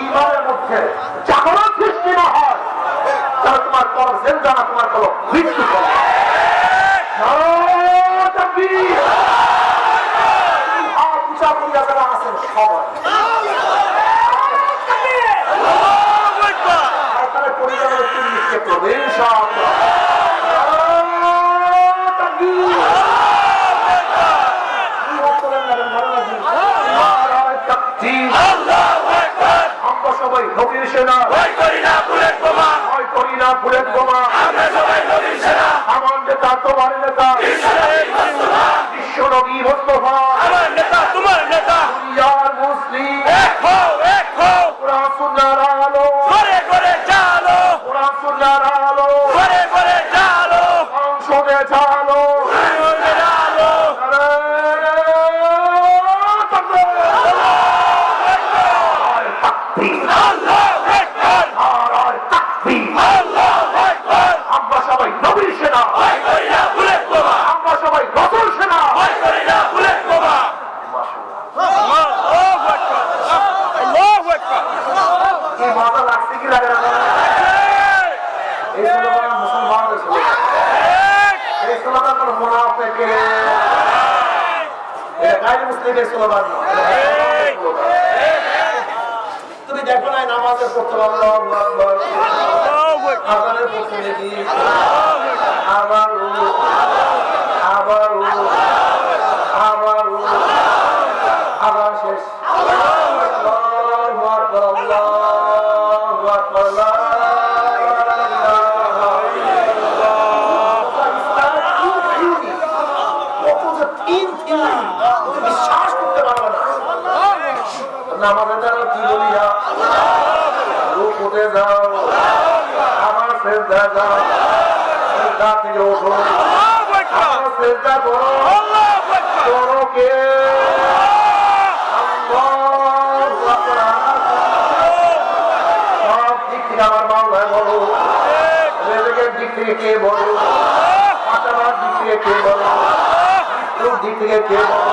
ইমানের মধ্যে জাগরণ সৃষ্টি না হয় তাহলে তোমার কলম জিন্দা না, তোমার কলম মৃত্যু কলম। আমরা সবাই নবীর সেনা, ভয় করি না বুলেট বোমা, ভয় করি না বুলেট বোমা, আমরা সবাই নবীর সেনা। আমার নেতা তোমার নেতা, বিশ্ব নবী মুস্তাফা আমার নেতা তোমার নেতা, দুনিয়ার মুসলিম এক হও এক হও, কোরআন সুন্নাহর আলো ঘরে ঘরে জালো, কোরআন সুন্নাহর আলো ঘরে ঘরে জালো, সংসদে জালো, সংসদে জালো। আমরা সবাই নবীর সেনা, আমরা সবাই রসুল সেনা। মজা লাগছে কি লাগে না? এই স্লোগান মুসলমানদের স্লোগান, এই স্লোগান কোন মুনাফিকের, গায়ের মুসলিমের স্লোগান না। তুমি দেখো না নামাজের পড়তে আল্লাহু আকবার, আযানের পড়তে নাকি আবার আবার আবার আবার শেষ। বিশ্বাস করতে পারবে না। নামাজের দ্বারা কি বলিয়া রুকুতে যাও, আমার সেজদা যাও, সেজদা থেকে ওঠো, আমার সেজদা করো, করো কে? সব দিক থেকে আমার মাওলায় বলো, রেজেকের দিক থেকে কে বলো, পাঠাবার দিক থেকে কে বলো, মৃত্যুর দিক থেকে কে বলো,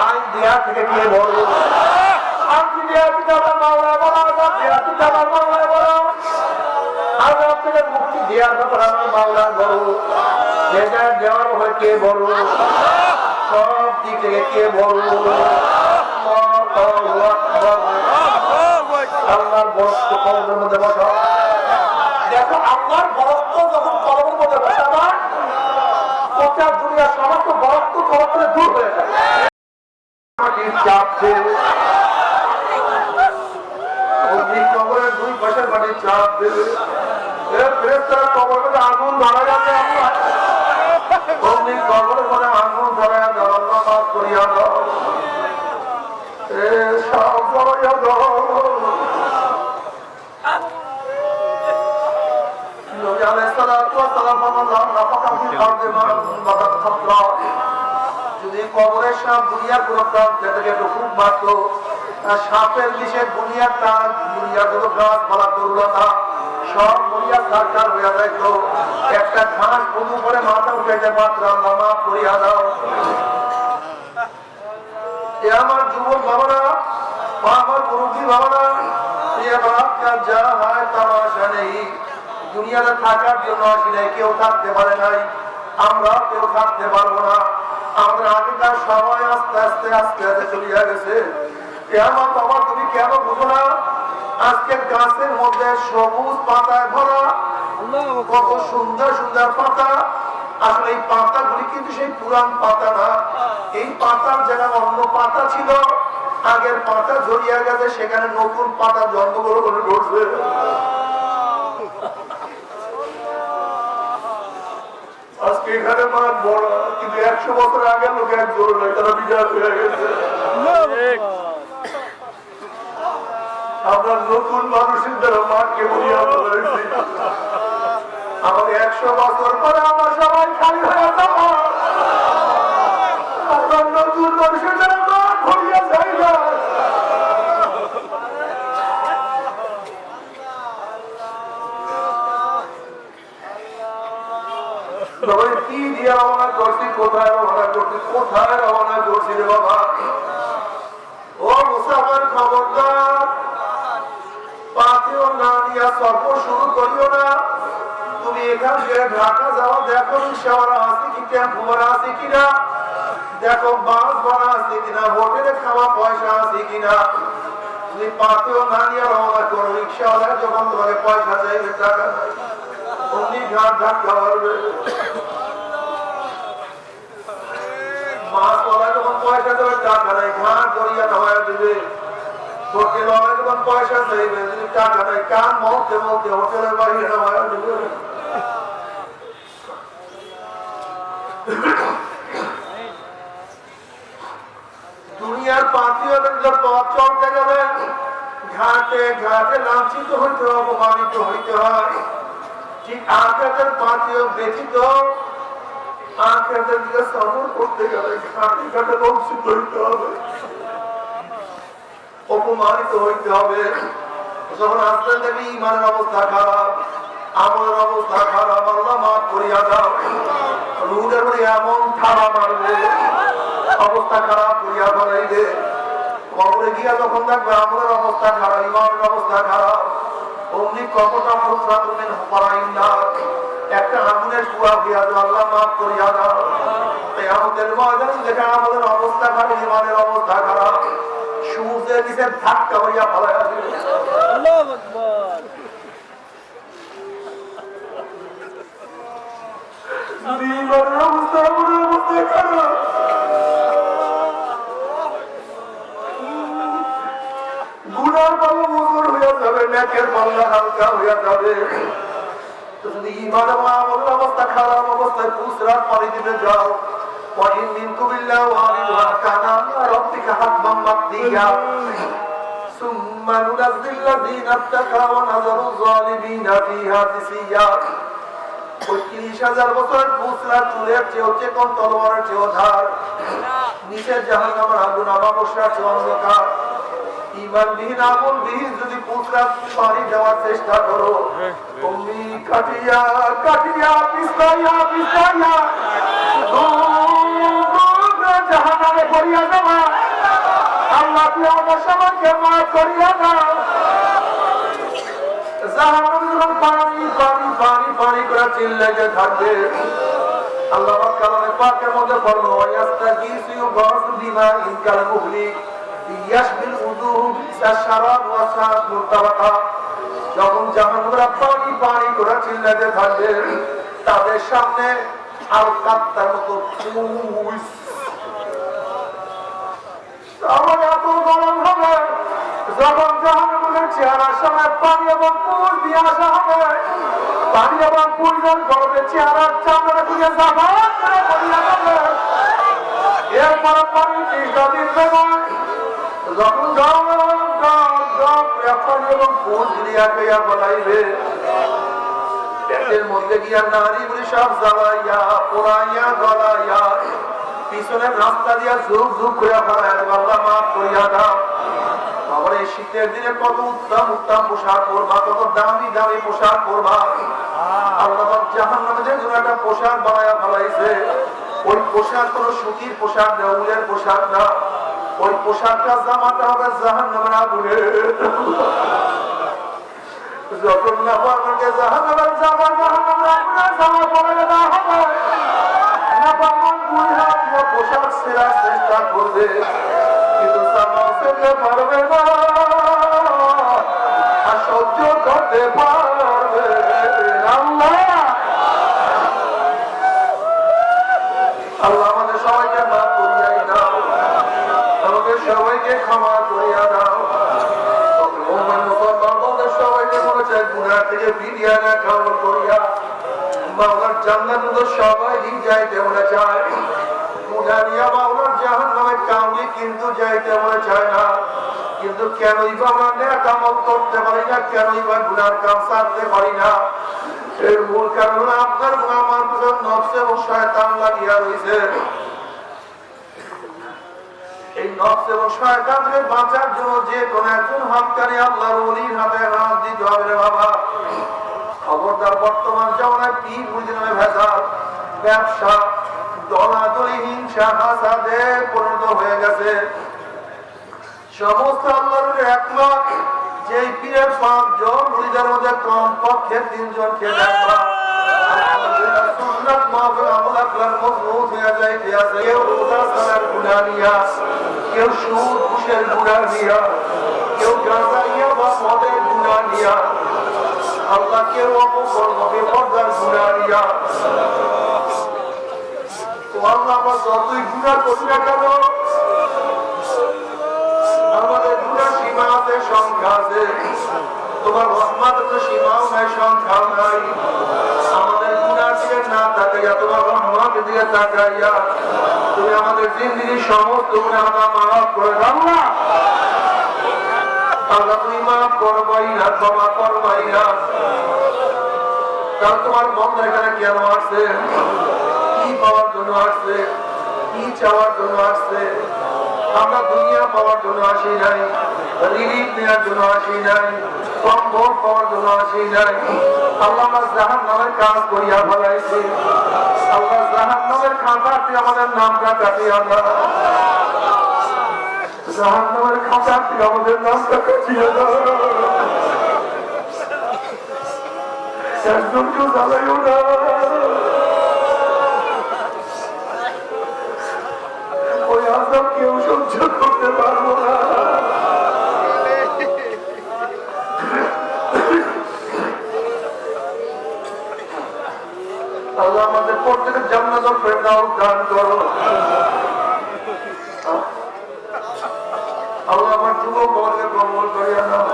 আইন দেওয়া থেকে কে বলো, শান্তি দেওয়া থেকে আমার মাওলায় বলো, আজাদ দেওয়া থেকে আমার মাওলায় বলো, আজাদ থেকে মুক্তি দেওয়ার ব্যাপারে আমার মাওলায় বলো, হেদায়েত দেওয়ার ব্যাপারে কে বলো, সব দিক থেকে কে বলো। আল্লাহর বরত্ব কলমের মধ্যে বসা। দেখো আল্লাহর বরত্ব যখন কলমের মধ্যে বসাবা, গোটা দুনিয়ার সমস্ত বরত্ব কলম থেকে দূর হয়ে যায়। কবরের দুই পাশের মাটি চাপ দেবে, কবরের আগুন ধরা যাবে, আল্লাহ কবরের মধ্যে আগুন ধরা যাও, আল্লাহ মাফ করিয়া দাও, সব করিয়া দাও। যদি কবরের সাপ দুনিয়ার কোন প্রান্তে থেকে একটু খুব মারত, সাপের বিষে দুনিয়ার টান, দুনিয়ার যত গাছ পালা দুর্লতা সব মরিয়া সারকার হইয়া যাইত। একটা ঘাস বধু করে মাথা উঠাইতে পারত, আল্লাহ মাফ করিয়া দাও। এ আমার যুবক বাবারা, আমার মুরব্বী বাবারা, যা হয় তামাশা নেই, দুনিয়াতে থাকার জন্য আসি নাই, কেউ থাকতে পারে নাই, আমরা কেউ থাকতে পারবো না। আমাদের আগেকার সময় আস্তে আস্তে আস্তে আস্তে চলিয়া গেছে। আমার বাবা তুমি কেন বুঝো না? আজকে গাছের মধ্যে সবুজ পাতায় ভরা, কত সুন্দর সুন্দর পাতা। আসলে এই পাতাগুলি কিন্তু সেই পুরান পাতা না, এই পাতার জায়গায় অন্য পাতা ছিল, আগের পাতা ঝরিয়া গেছে, সেখানে নতুন পাতা জন্মগ্রহণ করে ঘটছে। আজকে এখানে মাঠ বড়, কিন্তু 100 বছর আগে লোক একজন নয়, তারা বিজয় হয়ে গেছে। আমরা নতুন মানুষের দ্বারা মাঠকে বলিয়া বলেছি, আমাদের 100 বছর পরে আমরা সবাই খালি হয়ে যাব। আমরা নতুন মানুষের দ্বারা মাঠ ভরিয়া যাই না। কি দিয়ে রওনা করছি, কোথায় রওনা করছি, কোথায় রওনা করছি রে বাবা? ও মুসাফির খবরদার, ঢাকা যাওয়া দেখো রিক্সাওয়ালা আছে কি টেম্পো ভাড়া আছে কিনা, দেখো বাস ভাড়া আছে কিনা, হোটেলে খাওয়া পয়সা আছে কিনা। তুমি পাতেও না নিয়ে রওনা করো, রিক্সাওয়ালা যখন তোমাকে পয়সা চাইবে টাকা অমনি ঘাট ধাক্কা মারবে। মাছওয়ালা যখন পয়সা দেবে টাকা নাই ঘাট জড়িয়ে নামায় দিবে। হোটেলওয়ালা যখন পয়সা চাইবে যদি টাকা নাই কান মলতে মলতে হোটেলের বাড়িয়ে নামায় দিবে। দুনিয়ার পাত্রীদের পথ চলতে গেলে ঘাটে ঘাটে লাঞ্ছিত হইতে হয়, অপমানিত হইতে হয়। ঠিক আখেরাতের পাত্রী ব্যতীত আখেরাতের দিকে সফর করতে গেলে ঘাটে ঘাটে লাঞ্ছিত হইতে হবে, অপমানিত হইতে হবে। যখন আসতে দেখি ইমানের অবস্থা খারাপ, আমলের অবস্থা খারাপ, আল্লাহ মাফ করিয়া দাও। রুহের উপরে এমন ঠাড়া মারবে, অবস্থা খারাপ করিয়া ফেলাইবে। কবরে গিয়া যখন দেখবে আমলের অবস্থা খারাপ, ইমানের অবস্থা খারাপ, অমনি কপটা মুসরা তুমি হরাইন না, একটা আগুনের কুয়া হইয়া দাও, আল্লাহ মাফ করিয়া দাও। তাই আমাদের ময়দানে দেখে আমাদের অবস্থা খারাপ, ইমানের অবস্থা খারাপ, সূর্যের নিচে ধাক্কা হইয়া ফেলাইয়া দিবে। আল্লাহু আকবার। ইমানের অবস্থা আমলের অবস্থা খারাপ, গুনার পাল্লা মজুর হইয়া যাবে, নেকের পাল্লা হালকা হইয়া যাবে। যদি ঈমান এবং আমলের অবস্থা খারাপ অবস্থায় পুসরাত পানি দিতে যাও, ওয়াইন মিনকুম ইল্লা ওয়ারিদুহা কানা আলা রাব্বিকা হাতমান মাকদিয়া সুম্মা নুনাজ্জিল লাযীনা ইত্তাকাউ ওয়া নাযারু যালিমিনা ফিহা জিসিয়া। ৩৫,০০০ বছরের পুসরাত চুলের চেয়েও চেকন, তলোয়ারের চেয়েও ধার, নিচে জাহান্নামের আগুন, অমাবস্যার চেয়ে অন্ধকার। ইমানবিহীন আমলবিহীন যদি পুসরাত পানি দেওয়ার চেষ্টা করো, তুমি কাটিয়া কাটিয়া পিছলাইয়া পিছলাইয়া জাহান্নামে পড়িয়া যাবা। আল্লাহ তুমি আমাদের সবাইকে মাফ করিয়া দাও। জাহান্নামে যখন পানি পানি পানি পানি করে চিল্লাইতে থাকবে, আল্লাহ পাক কালামে পাকের মধ্যে বলল ইয়াস্তাগীসু ইউগাসু বিমাইন কালমুহলি ইয়াশবিল উযু বিসাশরাব ওয়া সাআত মুরতাবাকা। যখন জাহান্নামে পানি পানি করে চিল্লাইতে থাকবে, তাদের সামনে আর কাত্তার মতো পুষ আমার এত গরম হবে। যখন জাহান্নামের চেহারার সামনে পানি এবং পুষ দিয়ে আসা হবে, পানি এবং পুষ গরমে চেহারার চামড়া খুঁজে যাবে, এরপর পানি ৩০ দিন দেবে। যখন এবং পুষ দিয়া খেয়া বলাইবে, পেটের মধ্যে গিয়া নারী বলি সব জ্বালাইয়া পোড়াইয়া গলাইয়া পিছনের রাস্তা দিয়া ঝুঁক ঝুঁক করিয়া ফেলায়, আল্লাহ মাফ করিয়া দাও। আবার এই শীতের দিনে কত উত্তম উত্তম পোশাক পরবা, কত দামি দামি পোশাক পরবা। আল্লাহ জাহান্নামের জন্য একটা পোশাক বানায়া ফেলাইছে। ওই পোশাক কোন সুতির পোশাক না, উলের পোশাক না। ওই পোশাকটা জামাটা হবে জাহান্নামের আগুনে। যখন না পারবে জাহান্নামের জামা জাহান্নামের আগুনে জামা পরে দেওয়া হবে, না পারবেন দুই হাত দিয়ে পোশাক ছেঁড়ার চেষ্টা করবে, কিন্তু জামা ফেলতে পারবে না, আর সহ্য করতে পারবে আল্লাহ। আল্লাহ আমাদের সবাইকে মাফ করিয়াই দাও, আমাদের সবাইকে ক্ষমা করিয়া দাও। সবাইকে বলেছে গুনাহ থেকে ফিরিয়ে না খাওয়া করিয়া মাওলার জান্নাত তো সবাই যাইতে মনে চায়, গুনাহ নিয়ে মাওলার জাহান্নামে কাউকে কিন্তু যাইতে মনে চায় না। কিন্তু কেনই বা আমরা নেক আমল করতে পারি না, কেনই বা গুনার কাজ ছাড়তে পারি না? এর মূল কারণ হলো আপনার আমার পিছনে নফস এবং শয়তান লাগিয়া রয়েছে। এই নফস এবং শয়তান থেকে বাঁচার জন্য যে কোন একজন হককারী আল্লাহর ওলির হাতে হাত দিতে হবে রে বাবা। খবরদার, বর্তমান জামানায় পীর মুরিদের নামে ভেজাল, ব্যবসা, দলাদলি, হিংসা, হাসাদে পরিণত হয়ে গেছে। সমস্ত আল্লাহর একমত যে পীরের ৫ জন মুরিদের মধ্যে কমপক্ষে ৩ জনকে দেখবা সুন্নাত মাহফিল আমল আকলার মজবুত হয়ে যাইতে আছে। কেউ রোজা ছাড়ার গুনাহ নিয়া, কেউ সুদ ঘুষের গুনাহ নিয়া, কেউ গাঁজা ইয়াবা মদের গুনাহ নিয়া, আল্লাহ কেউ অপকর্ম বেপরদার গুনাহ নিয়া। তো আল্লাহ আমরা যতই গুনাহ করি না কেন, আমাদের গুনাহ সীমা আছে, সংখ্যা আছে। তোমার রহমতের তো সীমাও নাই, সংখ্যাও নাই। আমাদের গুনাহ দিয়ে না তাকাইয়া তোমার রহমত দিয়ে তাকাইয়া তুমি আমাদের জিন্দেগির সমস্ত গুনাহ মাফ করে দাও না। আল্লাহ তুমি মাফ করবাই না, ক্ষমা করবাই না। কারণ তোমার বন্ধ এখানে কেন আসছে, কি পাওয়ার জন্য আসছে, কি চাওয়ার জন্য আসছে। আমরা দুনিয়া পাওয়ার জন্য আসি নাই, রিলিফ নেওয়ার জন্য আসি নাই, সম্ভব পাওয়ার জন্য আসি নাই। আল্লাহ আমরা জাহান্নামের কাজ করিয়া ফেলাইছি। আল্লাহ জাহান্নামের খাতাতে আমাদের নামটা কাটিয়া দাও, জাহান্নামের খাতাতে আমাদের নামটা কাটিয়া দাও। একজনকেও জ্বালাইও না, ওই আযাব কেউ সহ্য করতে পারবো না। আল্লাহ আমাদের প্রত্যেকের জান্নাতুল ফেরদাউস দান করো। আল্লাহ আমার যুবক বর্গকে কবুল করিয়া নাও।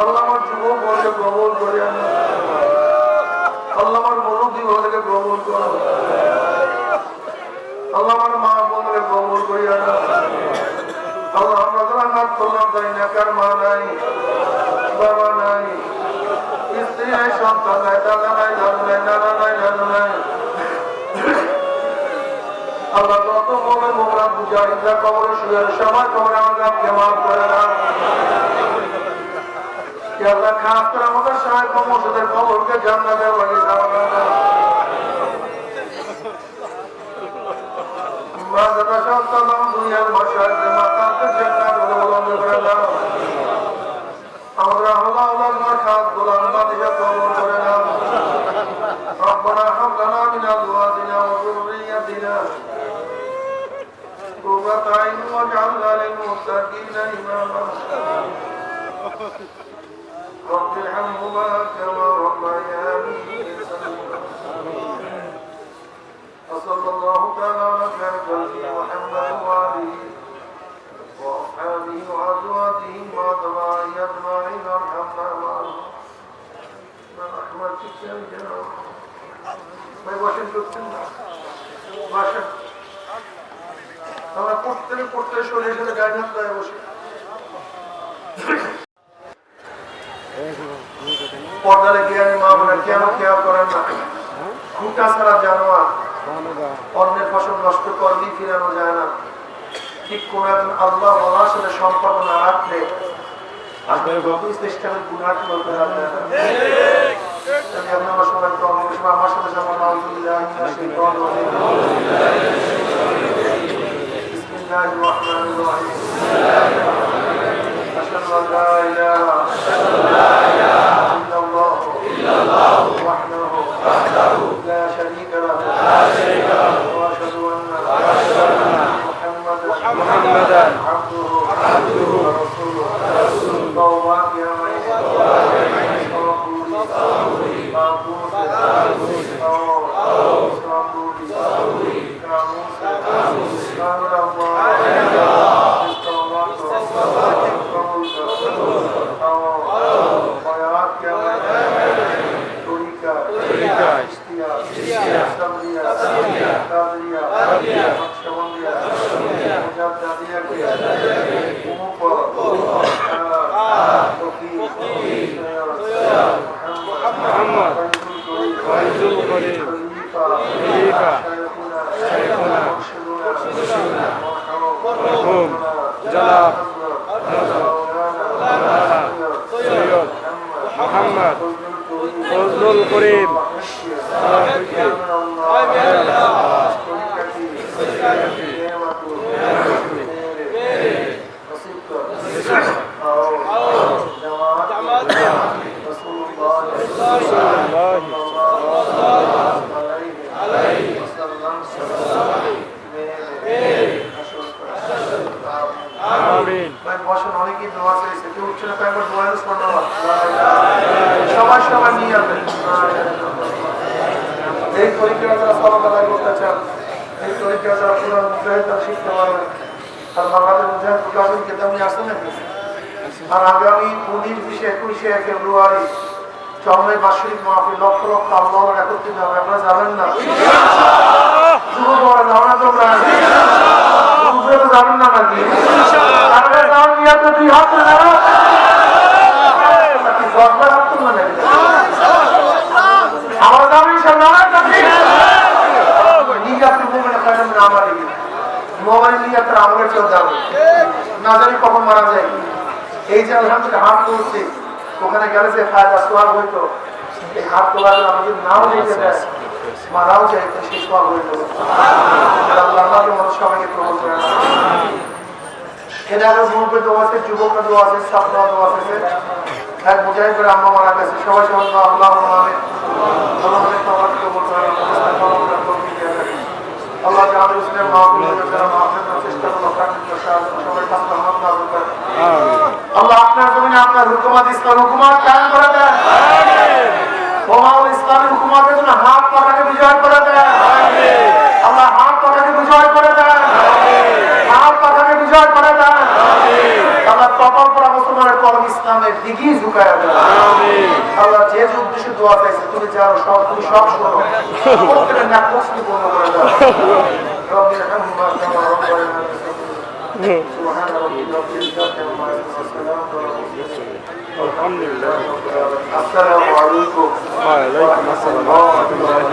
আল্লাহ আমার যুবক বর্গকে কবুল করিয়া নাও। আল্লাহ আমার মুরব্বী বর্গকে কবুল করো। আল্লাহ আমার মা বোনকে কবুল করিয়া নাও। আল্লাহ আমরা যারা নাম করলাম তাই না, কার মা নাই, বাবা নাই, স্ত্রী নাই, সন্তান নাই, দাদা নাই, দাদু নাই, নানা নাই, নানু নাই। আল্লাহ যত মোমেন মোমরা মুজাহিদরা কবরে শুয়ে সবাই কবরে আমাকে মাফ করে দাও। আল্লাহ খাস করে আমাদের সাহেব মসজিদের কবরকে জান্নাতের বাগিচা বানাও। মা দাদা সন্তান দুনিয়ার মাশাআল্লাহ মাতাকে জান্নাত বলন্দ করে দাও। আমরা আল্লাহ আল্লাহর খাস গোলাম বাদিয়া কবর করে দাও। রব্বানা হাব লানা মিন আজওয়াজিনা ওয়া যুররিয়াতিনা قرة أعين واجعلنا للمتقين إماما رب ارحمهما كما ربياني صغيرا وصلى الله تعالى على خير خلقه محمد وآله وأصحابه وأزواجه وأتباعه أجمعين وارحمنا معهم برحمتك يا رب. ভাই বসেন, করছেন না বসেন। আমরা পড়তে শরীরের সাথে গায়ে হাত দিয়ে বসে পর্দারে জ্ঞানী মা বোনের কেন খেয়াল করেন না? খুঁটা ছাড়া জানোয়ার অন্যের ফসল নষ্ট করলেই ফিরানো যায় না। ঠিক কোন একজন আল্লাহ ওয়ালার সাথে সম্পর্ক না রাখলে চেষ্টার গুনাহ করতে হবে। আমার সবাই আমার সাথে সবার আলহামদুলিল্লাহ بسم الله الرحمن الرحيم أشهد أن لا إله إلا الله وحده لا شريك له وأشهد أن محمدا عبده ورسوله طوبى يا محمد فضل الكريم رسول الله পিছনে কয়েকবার দোয়ার সুবহানাল্লাহ সবাই সবাই নিয়ে আসবেন এই তরিকা যারা সালাত আদায় করতে চান এই তরিকা যারা পুরো মুজাহিদ তারা শিখতে পারবেন আর বাংলাদেশ মুজাহিদ প্রকাশন কেতাব নিয়ে আসতে নাকি আর আগামী 19-21 ফেব্রুয়ারি চরমে বার্ষিক মাহফিল লক্ষ লক্ষ আল্লাহ একত্রিত হবে আপনারা যাবেন না যুবকরা যাও না তোমরা যুবকরা যাবেন না নাকি আপনারা যাও নিয়ে তো দুই হাত না আমার দাম ইনশাআল্লাহ নাকি নিয়াত মুমিন কারণ না আমারই মোবাইল নিয়াত আমাদের কেউ যাবে না জানি কখন মারা যায় এই যে আলহামদুলিল্লাহ হাত তুলছি ওখানে গেলে যে ফায়দা সোয়াব হইতো এই হাত তোলা আমাদের নাও নিতে দেয় মারাও যায় সেই সোয়াব হইতো আল্লাহ আমাদের মানুষ সবাইকে কবুল করে এখানে আরো মুরব্বী দোয়া আছে যুবকরা দোয়া আছে ছাত্ররা দোয়া আছে এক মুজাহিদ করে আম্মা মারা গেছে সবাই সবাই আল্লাহ আমিন আল্লাহ আমাদের সবাইকে কবুল করে আল্লাহ জাহাদের ইসলাম মাহফিল যারা মাহফিলের চেষ্টা করলো সবাই পাঁচটা হাত নাযিল করে আল্লাহ আপনার জমিনে আপনার হুকুমত ইসলাম হুকুমত কায়েম করে দেন আমিন ওমাউল ইসলামী হুকুমতের জন্য হাত পাকাকে বিজয় করে দেন আমিন আল্লাহ হাত পাকাকে বিজয় করে দেন আমিন হাত পাকাকে বিজয় করে দেন আমিন আল্লাহ তপন করা মুসলমানের কলম ইসলামের দিকে ঝুঁকায় দেন আমিন আল্লাহ যে উদ্দেশ্যে দোয়া চাইছে তুমি জানো সব তুমি সব শোনো প্রত্যেকের নাক মুখি পূর্ণ করে দাও রব্বি রহমহুমা কামা রাব্বায়ানি سبحان ربك رب العزة عما يصفون والسلام على المرسلين الحمد لله رب العالمين السلام عليكم وعليكم السلام ورحمة الله